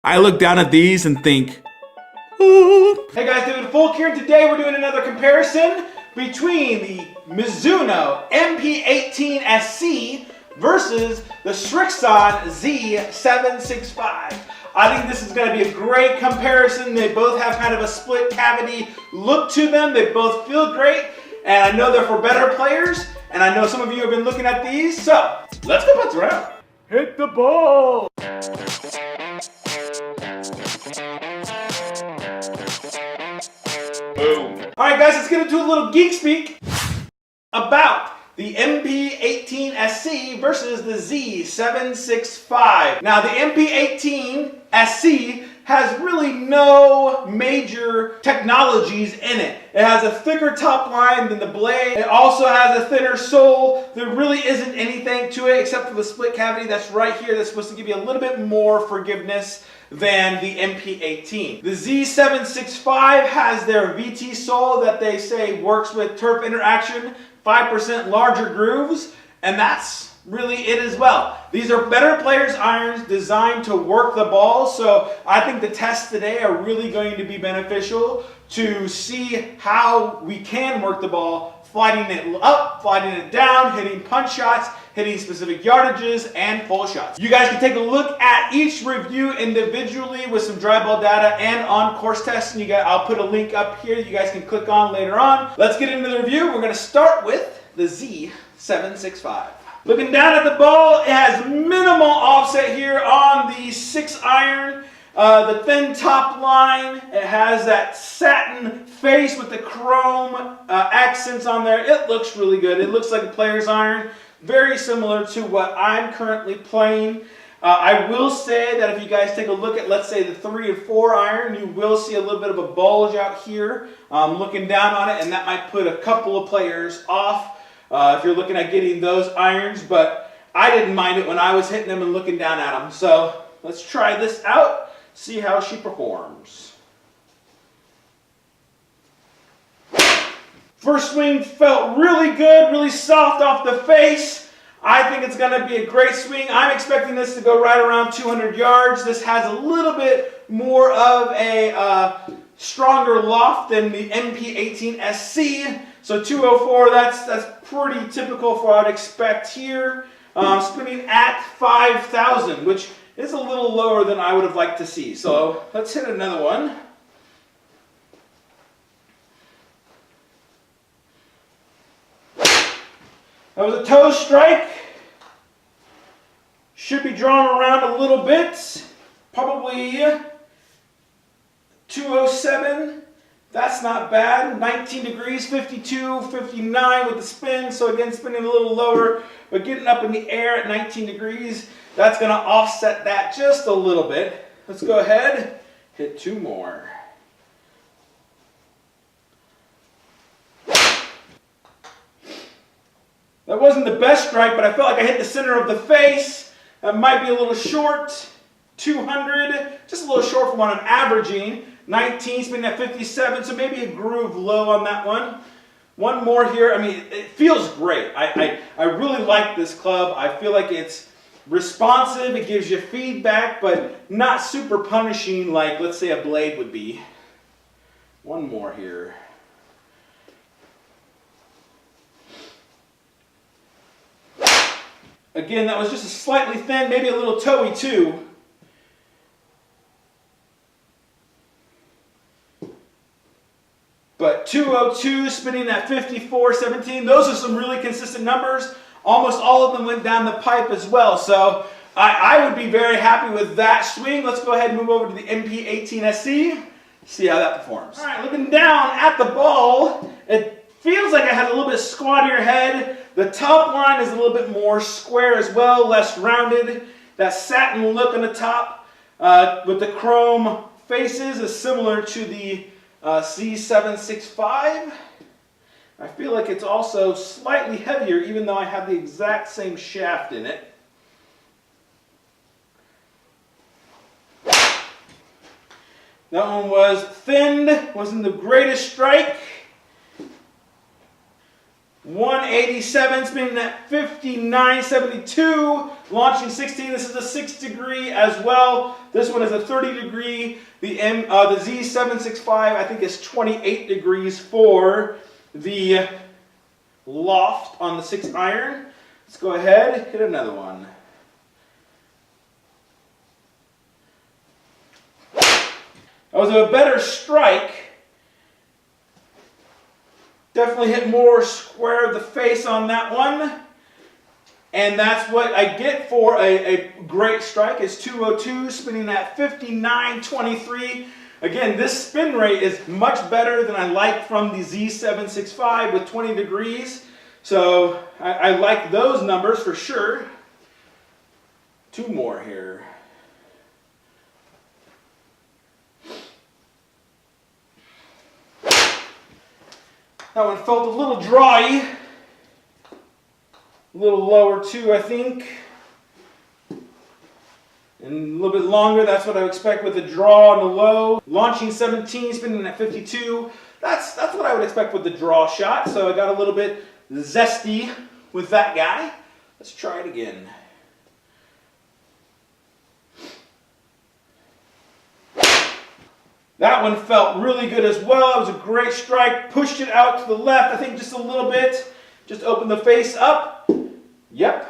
I look down at these and think, ooh. Hey guys, David Folk here, and today we're doing another comparison between the Mizuno MP-18 SC versus the Srixon Z765. I think this is going to be a great comparison. They both have kind of a split cavity look to them. They both feel great, and I know they're for better players, and I know some of you have been looking at these, so let's go putts around. Hit the ball! Boom. Alright guys, let's get into a little geek speak about the MP-18 SC versus the Z765. Now the MP-18 SC has really no major technologies in it. It has a thicker top line than the blade. It also has a thinner sole. There really isn't anything to it except for the split cavity that's right here that's supposed to give you a little bit more forgiveness than the MP-18. The Z765 has their VT sole that they say works with turf interaction, 5% larger grooves, and that's really it as well. These are better players' irons designed to work the ball, so I think the tests today are really going to be beneficial to see how we can work the ball, flighting it up, flighting it down, hitting punch shots, hitting specific yardages, and full shots. You guys can take a look at each review individually with some dry ball data and on course tests. And I'll put a link up here that you guys can click on later on. Let's get into the review. We're going to start with the Z765. Looking down at the ball, it has minimal offset here on the 6-iron. The thin top line, it has that satin face with the chrome accents on there. It looks really good. It looks like a player's iron. Very similar to what I'm currently playing. I will say that if you guys take a look at, let's say, the 3 and 4 iron, you will see a little bit of a bulge out here. Looking down on it, and that might put a couple of players off if you're looking at getting those irons, but I didn't mind it when I was hitting them and looking down at them. So let's try this out, see how she performs. First swing felt really good, really soft off the face. I think it's going to be a great swing. I'm expecting this to go right around 200 yards. This has a little bit more of a stronger loft than the MP-18 SC. So 204, that's pretty typical for what I'd expect here. Spinning at 5,000, which is a little lower than I would have liked to see. So let's hit another one. That was a toe strike. Should be drawn around a little bit. Probably 207. That's not bad. 19 degrees, 52, 59 with the spin. So again, spinning a little lower, but getting up in the air at 19 degrees, that's going to offset that just a little bit. Let's go ahead, hit 2 more. That wasn't the best strike, but I felt like I hit the center of the face. That might be a little short. 200, just a little short from what I'm averaging. 19, spinning at 57, so maybe a groove low on that one. One more here. I mean, it feels great. I really like this club. I feel like it's responsive. It gives you feedback, but not super punishing like, let's say, a blade would be. One more here. Again, that was just a slightly thin, maybe a little toey too. But 202, spinning at 54.17. Those are some really consistent numbers. Almost all of them went down the pipe as well. So I would be very happy with that swing. Let's go ahead and move over to the MP-18 SC. See how that performs. All right, looking down at the ball, it feels like I had a little bit squattier head. The top line is a little bit more square as well, less rounded. That satin look on the top with the chrome faces is similar to the Z765. I feel like it's also slightly heavier, even though I have the exact same shaft in it. That one was thinned, wasn't the greatest strike. 187, spinning at 59.72, launching 16. This is a 6 degree as well. This one is a 30 degree. The Z765, I think, is 28 degrees for the loft on the 6 iron. Let's go ahead, hit another one. That was a better strike. Definitely hit more square of the face on that one. And that's what I get for a great strike. It's 202, spinning at 59.23. Again, this spin rate is much better than I like from the Z765 with 20 degrees. So I like those numbers for sure. 2 more here. That one felt a little dry, a little lower too, I think, and a little bit longer. That's what I would expect with a draw and a low. Launching 17, spinning at 52. That's what I would expect with the draw shot. So I got a little bit zesty with that guy. Let's try it again. That one felt really good as well. It was a great strike. Pushed it out to the left, I think just a little bit. Just opened the face up. Yep.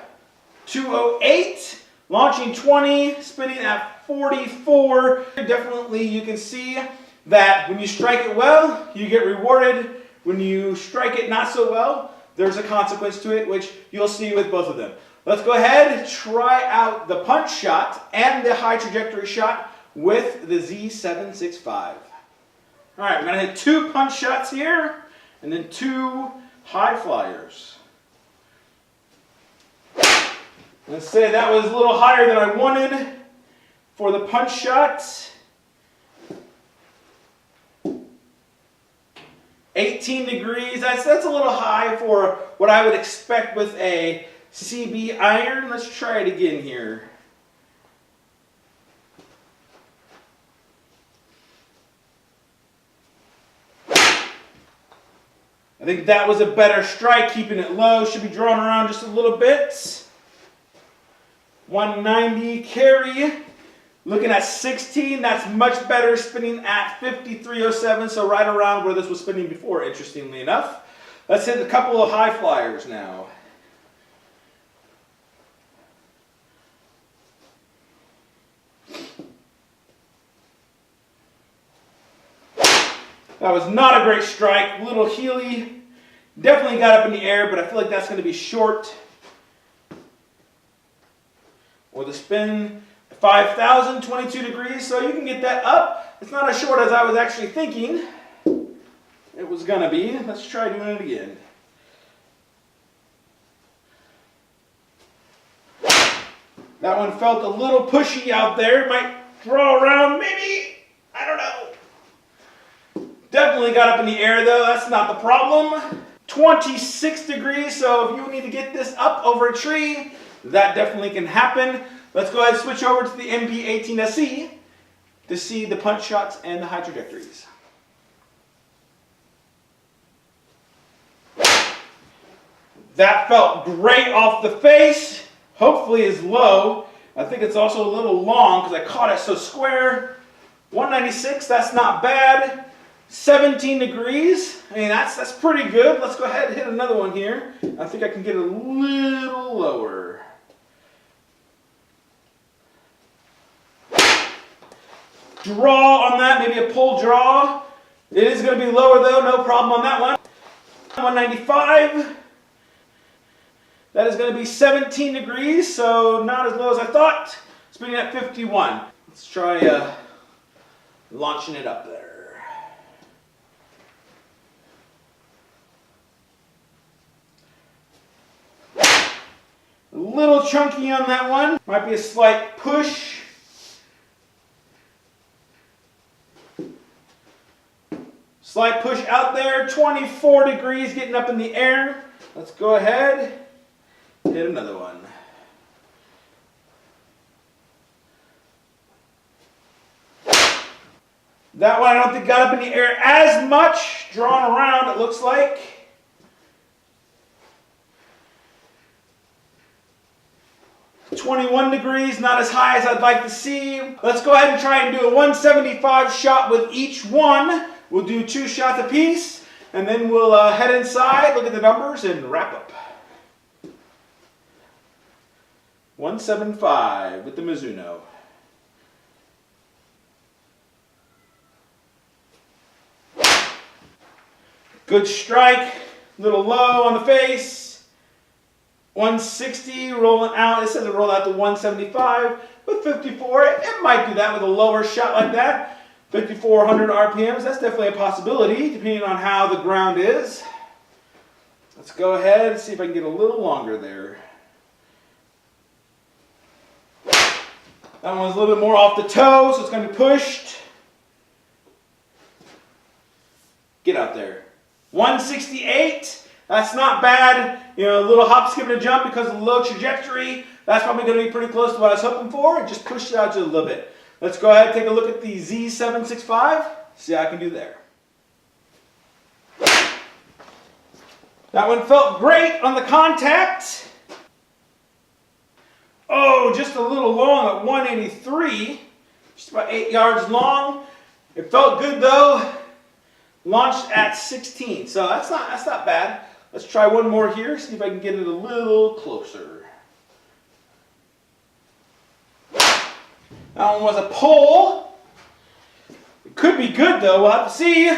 208. Launching 20. Spinning at 44. Definitely you can see that when you strike it well, you get rewarded. When you strike it not so well, there's a consequence to it, which you'll see with both of them. Let's go ahead and try out the punch shot and the high trajectory shot with the Z765. All right, I'm gonna hit 2 punch shots here and then 2 high flyers. Let's say that was a little higher than I wanted for the punch shot. 18 degrees, that's a little high for what I would expect with a CB iron. Let's try it again here. I think that was a better strike, keeping it low. Should be drawn around just a little bit. 190 carry. Looking at 16, that's much better, spinning at 53.07, so right around where this was spinning before, interestingly enough. Let's hit a couple of high flyers now. That was not a great strike, a little heely. Definitely got up in the air, but I feel like that's going to be short. Or the spin, 5,000, 22 degrees, so you can get that up. It's not as short as I was actually thinking it was going to be. Let's try doing it again. That one felt a little pushy out there. Might draw around, maybe. I don't know. Definitely got up in the air though, that's not the problem. 26 degrees, so if you need to get this up over a tree, that definitely can happen. Let's go ahead and switch over to the MP-18 SC to see the punch shots and the high trajectories. That felt great off the face. Hopefully is low. I think it's also a little long because I caught it so square. 196, that's not bad. 17 degrees, I mean that's pretty good. Let's go ahead and hit another one here. I think I can get it a little lower. Draw on that, maybe a pull draw. It is going to be lower though, no problem on that one. 195. That is going to be 17 degrees, so not as low as I thought. Spinning at 51. Let's try launching it up there. A little chunky on that one. Might be a slight push. Slight push out there. 24 degrees, getting up in the air. Let's go ahead. Hit another one. That one I don't think got up in the air as much. Drawn around, it looks like. 21 degrees, not as high as I'd like to see. Let's go ahead and try and do a 175 shot with each one. We'll do 2 shots apiece, and then we'll head inside, look at the numbers, and wrap up. 175 with the Mizuno. Good strike, little low on the face. 160 rolling out. It says it rolled out to 175 with 54. It might do that with a lower shot like that. 5,400 RPMs. That's definitely a possibility depending on how the ground is. Let's go ahead and see if I can get a little longer there. That one's a little bit more off the toe, so it's going to be pushed. Get out there. 168. That's not bad. You know, a little hop, skip, and a jump because of the low trajectory. That's probably going to be pretty close to what I was hoping for. Just push it out just a little bit. Let's go ahead and take a look at the Z765. See how I can do there. That one felt great on the contact. Oh, just a little long at 183. Just about 8 yards long. It felt good though. Launched at 16, so that's not bad. Let's try one more here, see if I can get it a little closer. That one was a pull. It could be good though, we'll have to see.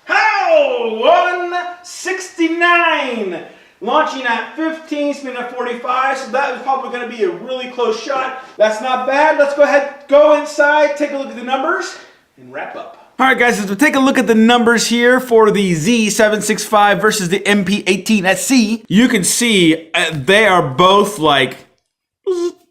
How? 169. Launching at 15, spinning at 45, so that is probably going to be a really close shot. That's not bad. Let's go ahead, go inside, take a look at the numbers, and wrap up. All right, guys, as we take a look at the numbers here for the Z765 versus the MP-18 SC, you can see they are both like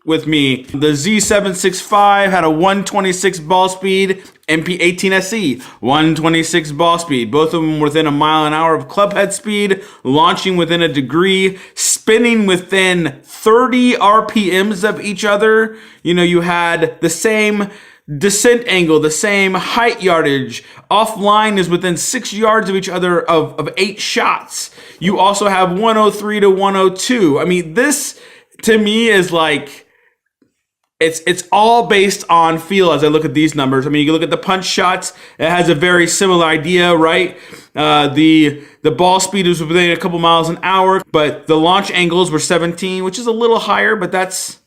with me. The Z765 had a 126 ball speed, MP-18 SC, 126 ball speed. Both of them within 1 mile an hour of club head speed, launching within a degree, spinning within 30 RPMs of each other. You know, you had the same descent angle, the same height yardage. Offline is within 6 yards of each other of 8 shots. You also have 103 to 102. I mean, this to me is like, it's all based on feel as I look at these numbers. I mean, you can look at the punch shots. It has a very similar idea, right? The ball speed was within a couple miles an hour, but the launch angles were 17, which is a little higher, but that's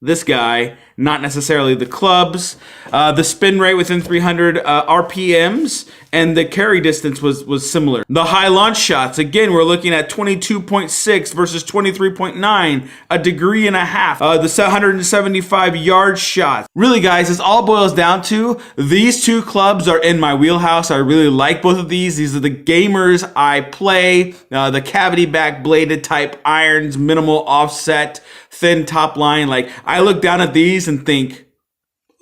this guy, not necessarily the clubs. The spin rate within 300 RPMs, and the carry distance was similar. The high launch shots, again, we're looking at 22.6 versus 23.9, a degree and a half. The 175 yard shots. Really, guys, this all boils down to these two clubs are in my wheelhouse. I really like both of these. These are the gamers I play. The cavity back bladed type irons, minimal offset, thin top line. Like, I look down at these and think,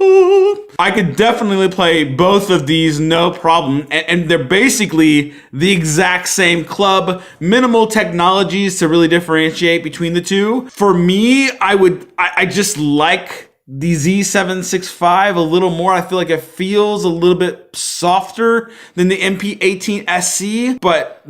ooh, I could definitely play both of these no problem. And they're basically the exact same club, minimal technologies to really differentiate between the two. For me, I just like the Z765 a little more. I feel like it feels a little bit softer than the MP-18 SC, but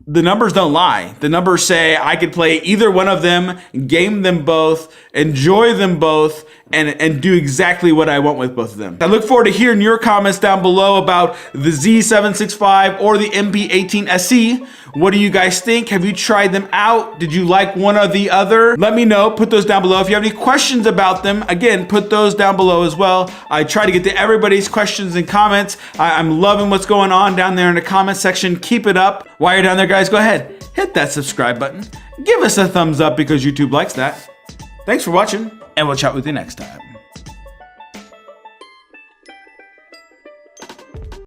the numbers don't lie. The numbers say I could play either one of them, game them both, enjoy them both, and do exactly what I want with both of them. I look forward to hearing your comments down below about the Z765 or the MP-18 SC. What do you guys think? Have you tried them out? Did you like one or the other? Let me know. Put those down below. If you have any questions about them, again, put those down below as well. I try to get to everybody's questions and comments. I'm loving what's going on down there in the comment section. Keep it up. While you're down there, guys, go ahead. Hit that subscribe button. Give us a thumbs up because YouTube likes that. Thanks for watching, and we'll chat with you next time.